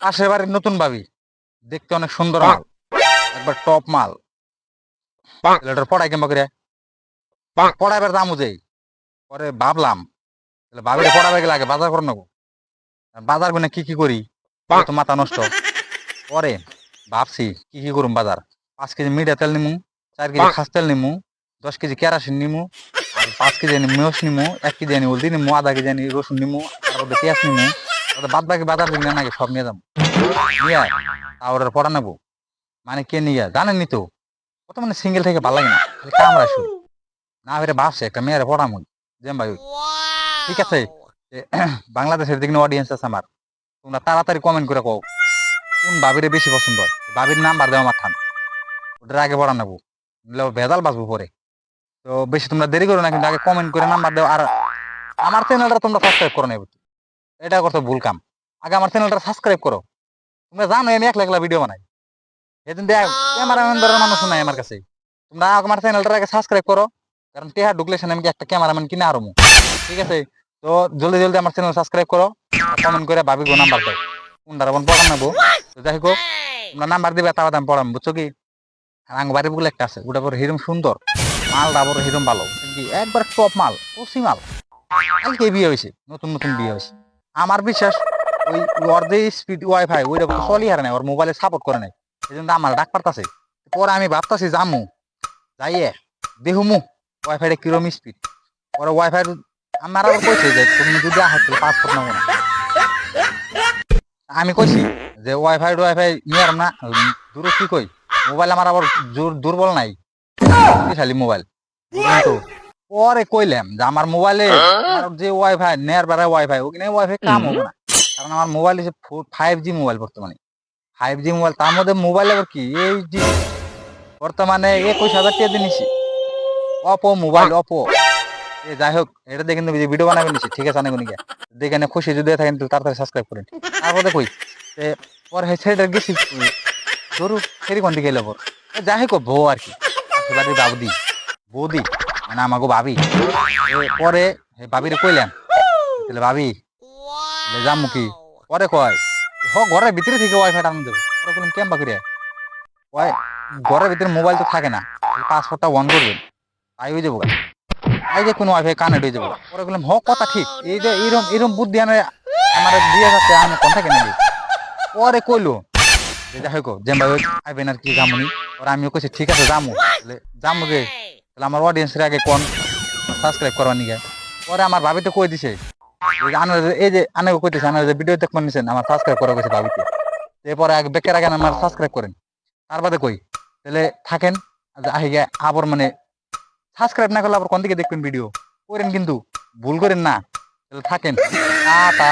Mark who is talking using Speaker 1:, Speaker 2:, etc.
Speaker 1: পাশের বাড়ির নতুন ভাবি, দেখতে অনেক সুন্দর মাল, একবার টপ মাল। ছেলেটার পড়াই কেমন করে পড়াইবার দাম যাই। পরে ভাবলাম তাহলে ভাবিরে পড়াবে গেলে আগে বাজার করে নেবো। বাজার করে কি কি করি, এগুলো তো মাথা নষ্ট। পরে ভাবছি কি কি করুম বাজার। 5 কেজি মিঠা তেল নিমু, 4 কেজি খাস তেল নিমু, 10 কেজি কেরাসিন নিমু, আর 5 কেজি আনি মেয়স নিমু, 1 কেজি আনি হলদি নিমু, আধা কেজি আনি রসুন নিমু, তারপরে পেঁয়াজ নিমু। বাদ বাকি বাজার দিন নাকি সব নিয়ে যাবো, নিয়ে তারপরে পড়া নেবো। মানে কে নিয়ে জানেননি তো, কত মানে সিঙ্গেল থেকে ভালো লাগে না, খালি কামড়া শুরু না বেরে ভাবছে একটা মেয়ের পড়ামু। যে ভাই ঠিক আছে, এ, বাংলাদেশের দিকে অডিয়েন্স আছে আমার, তোমরা তাড়াতাড়ি কমেন্ট করে কও কোন ভাবিরে বেশি পছন্দ হয়। ভাবির নাম্বার দেওয়া আমার ঠান, ওটার আগে পড়া নেবো, নিলে ভেজাল বাঁচবো পরে। তো বেশি তোমরা দেরি করো না, কিন্তু আগে কমেন্ট করে নাম্বার দাও। আর আমার চ্যানেলটা তোমরা সাবস্ক্রাইব করো না, এটা করতে ভুল কাম। আগে আমার চ্যানেলটা সাবস্ক্রাইব করো। তোমরা জানো আমি একলা একলা ভিডিও বানাই, এদিন দেখ ক্যামেরাম্যান ধরার মানুষ নাই আমার কাছে। তোমরা আমার চ্যানেলটা আগে সাবস্ক্রাইব করো, কারণ টেহা ঢুকলে সেখানে আমি একটা ক্যামেরাম্যান কিনে আরো। ঠিক আছে, তো জলদি জলদি আমার চ্যানেল সাবস্ক্রাইব করো, কমেন্ট করে ভাবি গো নাম্বার দাও, কোনটার এখন পড়ান নেবো। তো যাই হোক, তোমরা নাম্বার দিবে তাও দাম পড়াম, বুঝছো কি। আর আঙ্গ বাড়ি বলে একটা আছে, ওটা পরে হিরম সুন্দর, মালটা বড় হিরম ভালো, কি একবার টপ মাল, কচি মাল। কালকে বিয়ে হয়েছে, নতুন নতুন বিয়ে হয়েছে। আমার বিশ্বাস ওই ওর যে স্পিড ওয়াইফাই ওইটা চলি হারে নাই, ওর মোবাইলে সাপোর্ট করে নাই, এই জন্য আমার ডাক পারতাছে। পরে আমি ভাবতাছি জামু, যাইয়ে দেহুমু ওয়াইফাইটা কিরম স্পিড। পরে ওয়াইফাই আমার আবার কইছে যে তুমি যদি আহাতে পাসপোর্ট নেবো না। আমি কইছি যে ওয়াইফাই নিয়ে না দূর কি কই, মোবাইল আমার আবার দুর্বল নাই, শক্তিশালী মোবাইল। কিন্তু পরে কইলাম যে আমার মোবাইলে যে ওয়াইফাই নেয়ার বেড়ায় ওয়াইফাই, ওখানে ওয়াইফাই কাম হবে না, কারণ আমার মোবাইল হচ্ছে 5G মোবাইল বর্তমানে। 5G মোবাইল, তার মধ্যে মোবাইল আবার কি এইচডি, বর্তমানে 21,000 টাকা দিয়ে নিছি অপো মোবাইল, অপো। যাই হোক, এটা দেখে কিন্তু ভিডিও বানাবেন নিছি, ঠিক আছে অনেক দেখে খুশি যদি থাকেন তাড়াতাড়ি সাবস্ক্রাইব করেন। তারপরে কই পরে ছেলেটা গেছি ধরু সেরি কোন দিকে এলো পর। যাই হোক বউ আর কি, বাড়ির বাবুদি বৌদি মানে আমাকে ভাবি। পরে ভাবিরে কইলাম তাহলে ভাবি যাম কি। পরে কয় হ ঘরের ভিতরে থেকে ওয়াইফাই টান দেবো। পরে বললাম কেমবা করে ওই ঘরের ভিতরে মোবাইল তো থাকে না, পাসপোর্টটা অন করবেন তাই হয়ে যাবো, এই যে কোনো ওয়াইফাই কানেক্ট হয়ে যাবো। পরে বললাম হ কথা ঠিক, এই যে এরম এরম বুদ্ধি আমার দিয়ে যাচ্ছে, আমি কোন থাকে নাকি। পরে কইলো যে যাই হোক যে ভাই আইবেন আর কি জামুনি। পরে আমিও কইছি ঠিক আছে জামু, জামু যে তাহলে আমার অডিয়েন্সের আগে কোন সাবস্ক্রাইব করবার নিগে। পরে আমার ভাবি তো কই দিছে এই যে আনে কইতেছে আনে যে ভিডিও দেখবেন নিছেন আমার সাবস্ক্রাইব করা কইছে ভাবিতে। এরপরে আগে বেকার আগে আমার সাবস্ক্রাইব করেন, তার বাদে কই তাহলে থাকেন। আহি গে আবার মানে সাবস্ক্রাইব না করলে আবার কোন দিকে দেখবেন ভিডিও করেন, কিন্তু ভুল করেন না। তাহলে থাকেন, টাটা।